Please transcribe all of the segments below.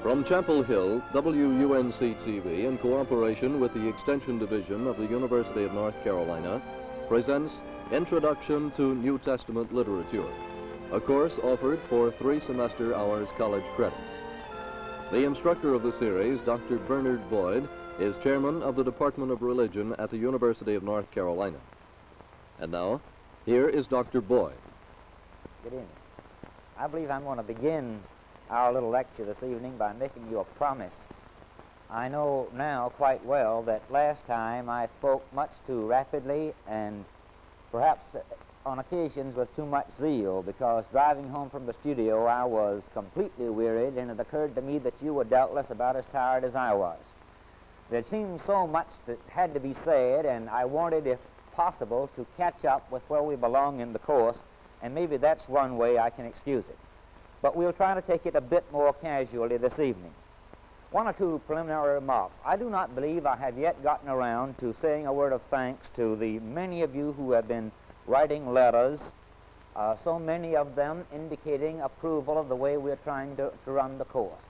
From Chapel Hill, WUNC-TV, in cooperation with the Extension Division of the University of North Carolina, presents Introduction to New Testament Literature, a course offered for 3 semester hours college credit. The instructor of the series, Dr. Bernard Boyd, is chairman of the Department of Religion at the University of North Carolina. And now, here is Dr. Boyd. Good evening. I believe I'm going to begin our little lecture this evening by making you a promise. I know now quite well that last time I spoke much too rapidly and perhaps on occasions with too much zeal, because driving home from the studio I was completely wearied, and it occurred to me that you were doubtless about as tired as I was. There seemed so much that had to be said, and I wanted, if possible, to catch up with where we belong in the course, and maybe that's one way I can excuse it. But we'll try to take it a bit more casually this evening. 1 or 2 preliminary remarks. I do not believe I have yet gotten around to saying a word of thanks to the many of you who have been writing letters, so many of them indicating approval of the way we're trying to run the course.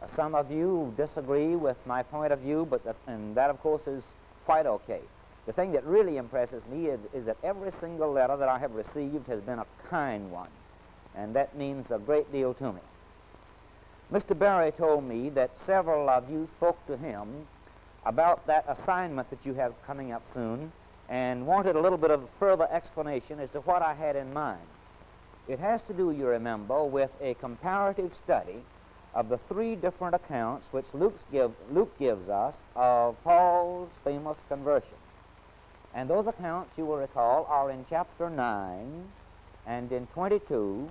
Some of you disagree with my point of view, and that, of course, is quite okay. The thing that really impresses me is that every single letter that I have received has been a kind one, and that means a great deal to me. Mr. Berry told me that several of you spoke to him about that assignment that you have coming up soon and wanted a little bit of further explanation as to what I had in mind. It has to do, you remember, with a comparative study of the 3 different accounts which Luke gives us of Paul's famous conversion. And those accounts, you will recall, are in chapter 9 and in 22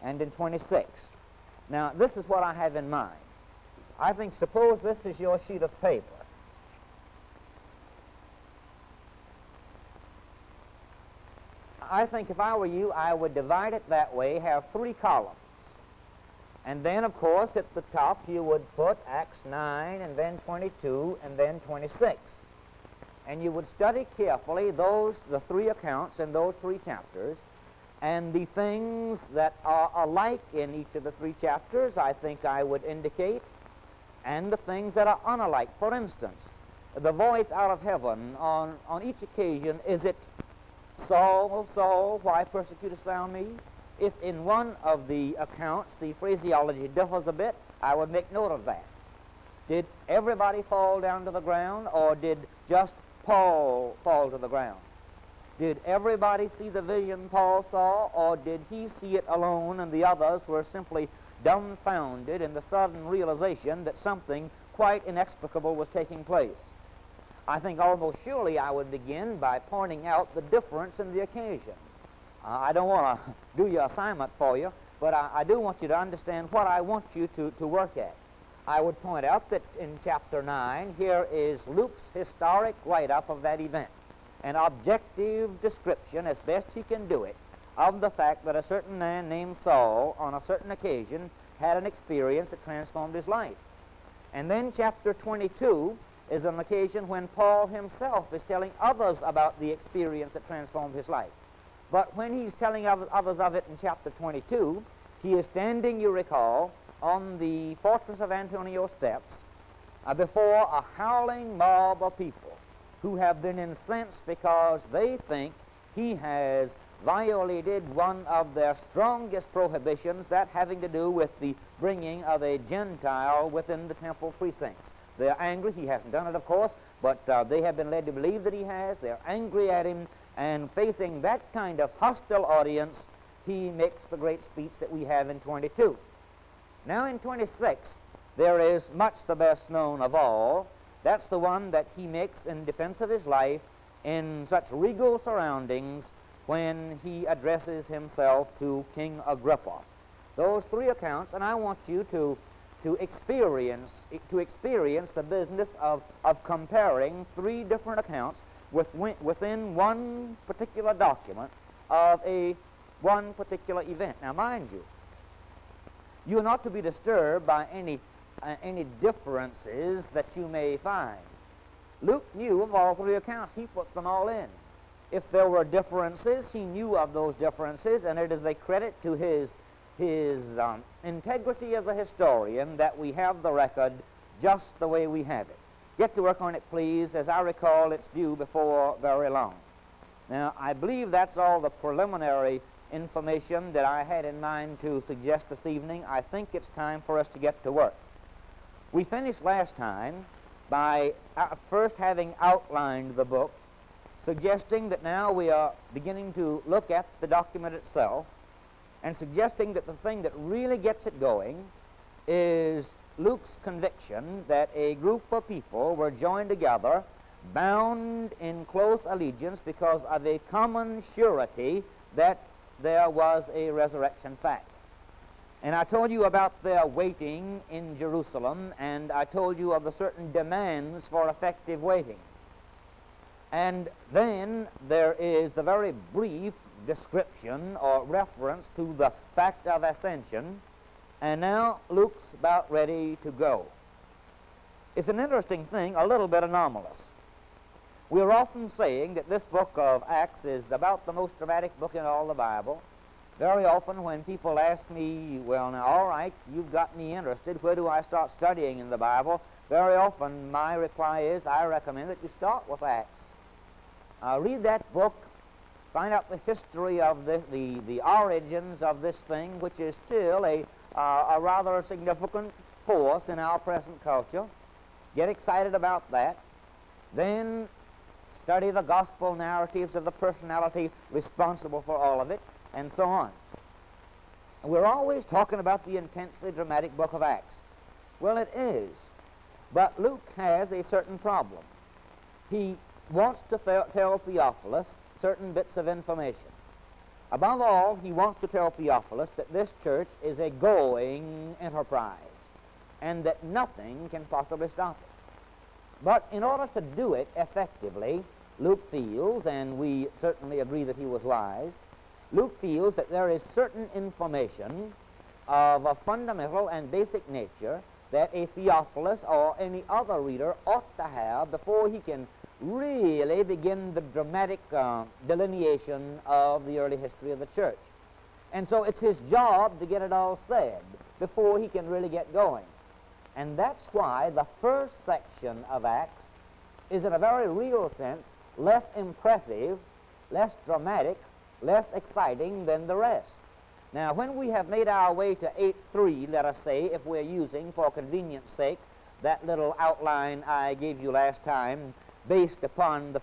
and in 26. Now, this is what I have in mind. I think, suppose this is your sheet of paper. I think if I were you, I would divide it that way, have 3 columns. And then, of course, at the top you would put Acts 9 and then 22 and then 26. And you would study carefully the 3 accounts in those 3 chapters, and the things that are alike in each of the 3 chapters, I think I would indicate, and the things that are unalike. For instance, the voice out of heaven on each occasion, is it, Saul, Saul, why persecutest thou me? If in one of the accounts the phraseology differs a bit, I would make note of that. Did everybody fall down to the ground, or did just Paul fall to the ground? Did everybody see the vision Paul saw, or did he see it alone and the others were simply dumbfounded in the sudden realization that something quite inexplicable was taking place? I think almost surely I would begin by pointing out the difference in the occasion. I don't want to do your assignment for you, but I do want you to understand what I want you to work at. I would point out that in chapter 9, here is Luke's historic write-up of that event, an objective description, as best he can do it, of the fact that a certain man named Saul, on a certain occasion, had an experience that transformed his life. And then chapter 22 is an occasion when Paul himself is telling others about the experience that transformed his life. But when he's telling others of it in chapter 22, he is standing, you recall, on the fortress of Antonio's steps before a howling mob of people who have been incensed because they think he has violated one of their strongest prohibitions, that having to do with the bringing of a Gentile within the temple precincts. They're angry. He hasn't done it, of course, but they have been led to believe that he has. They're angry at him, and facing that kind of hostile audience, he makes the great speech that we have in 22. Now in 26, there is much the best known of all. That's the one that he makes in defense of his life in such regal surroundings when he addresses himself to King Agrippa. Those 3 accounts, and I want you to experience the business of comparing 3 different accounts within one particular document of one particular event. Now, mind you, you're not to be disturbed by any differences that you may find. Luke knew of all 3 accounts. He put them all in. If there were differences, he knew of those differences, and it is a credit to his his integrity as a historian that we have the record just the way we have it. Get to work on it, please. As I recall, it's due before very long. Now, I believe that's all the preliminary information that I had in mind to suggest this evening. I think it's time for us to get to work. We finished last time by first having outlined the book, suggesting that now we are beginning to look at the document itself, and suggesting that the thing that really gets it going is Luke's conviction that a group of people were joined together, bound in close allegiance because of a common surety that there was a resurrection fact. And I told you about their waiting in Jerusalem, and I told you of the certain demands for effective waiting. And then there is the very brief description or reference to the fact of ascension, and now Luke's about ready to go. It's an interesting thing, a little bit anomalous. We're often saying that this book of Acts is about the most dramatic book in all the Bible. Very often when people ask me, well, now, all right, you've got me interested, where do I start studying in the Bible? Very often my reply is, I recommend that you start with Acts. Read that book, find out the history of this, the origins of this thing, which is still a rather significant force in our present culture. Get excited about that. Then study the gospel narratives of the personality responsible for all of it, and so on. And we're always talking about the intensely dramatic book of Acts. Well, it is. But Luke has a certain problem. He wants to tell Theophilus certain bits of information. Above all, he wants to tell Theophilus that this church is a going enterprise and that nothing can possibly stop it. But in order to do it effectively, Luke feels, and we certainly agree that he was wise, Luke feels that there is certain information of a fundamental and basic nature that a Theophilus or any other reader ought to have before he can really begin the dramatic delineation of the early history of the church. And so it's his job to get it all said before he can really get going. And that's why the first section of Acts is, in a very real sense, less impressive, less dramatic, less exciting than the rest. Now, when we have made our way to 8:3, let us say, if we're using, for convenience sake, that little outline I gave you last time, based upon the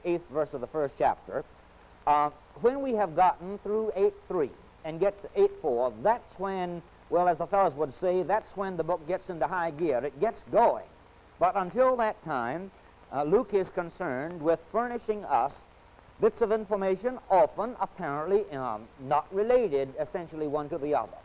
8th verse of the first chapter, when we have gotten through 8:3 and get to 8:4, that's when, well, as the fellows would say, that's when the book gets into high gear. It gets going. But until that time, Luke is concerned with furnishing us bits of information, often apparently not related essentially one to the other,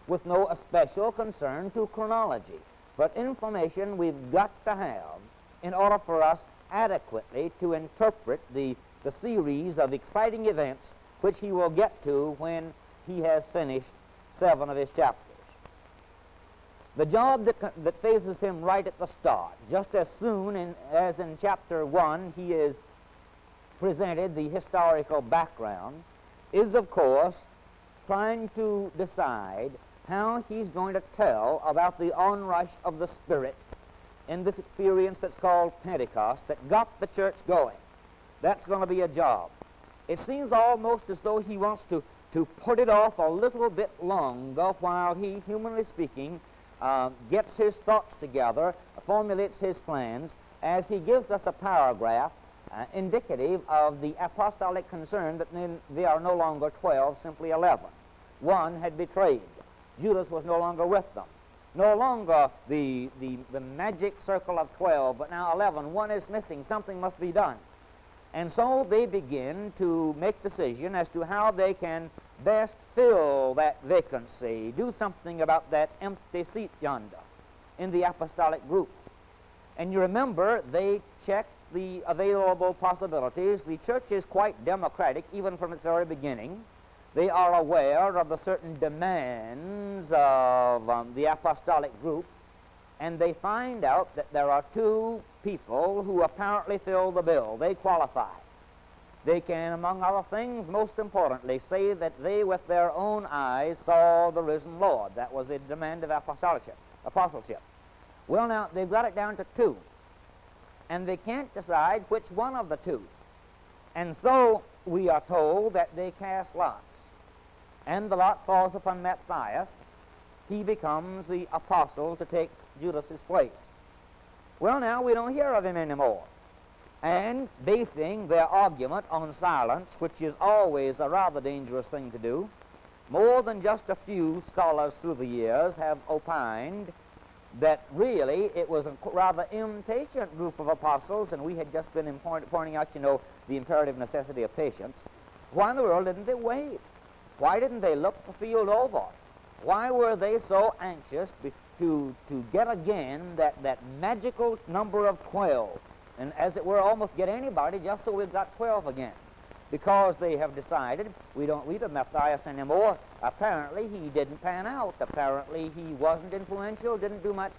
with no especial concern to chronology, but information we've got to have in order for us adequately to interpret the series of exciting events which he will get to when he has finished 7 of his chapters. The job that faces him right at the start, just as soon as in chapter 1 he is presented the historical background, is, of course, trying to decide how he's going to tell about the onrush of the Spirit in this experience that's called Pentecost that got the church going. That's going to be a job. It seems almost as though he wants to put it off a little bit longer while he, humanly speaking, gets his thoughts together, formulates his plans, as he gives us a paragraph indicative of the apostolic concern that they are no longer 12, simply 11. One had betrayed. Judas was no longer with them. No longer the magic circle of 12, but now 11. One is missing. Something must be done. And so they begin to make decision as to how they can best fill that vacancy, do something about that empty seat yonder in the apostolic group. And you remember, they checked the available possibilities. The church is quite democratic, even from its very beginning. They are aware of the certain demands of the apostolic group, and they find out that there are 2 people who apparently fill the bill. They qualify. They can, among other things, most importantly, say that they with their own eyes saw the risen Lord. That was the demand of apostleship. Well, now, they've got it down to two, and they can't decide which one of the two. And so we are told that they cast lots, and the lot falls upon Matthias. He becomes the apostle to take Judas's place. Well, now, we don't hear of him anymore. And basing their argument on silence, which is always a rather dangerous thing to do, more than just a few scholars through the years have opined that really it was a rather impatient group of apostles, and we had just been pointing out, you know, the imperative necessity of patience. Why in the world didn't they wait? Why didn't they look the field over? Why were they so anxious to get again that magical number of 12? And as it were, almost get anybody just so we've got 12 again. Because they have decided we don't read of Matthias anymore. Apparently he didn't pan out. Apparently he wasn't influential, didn't do much.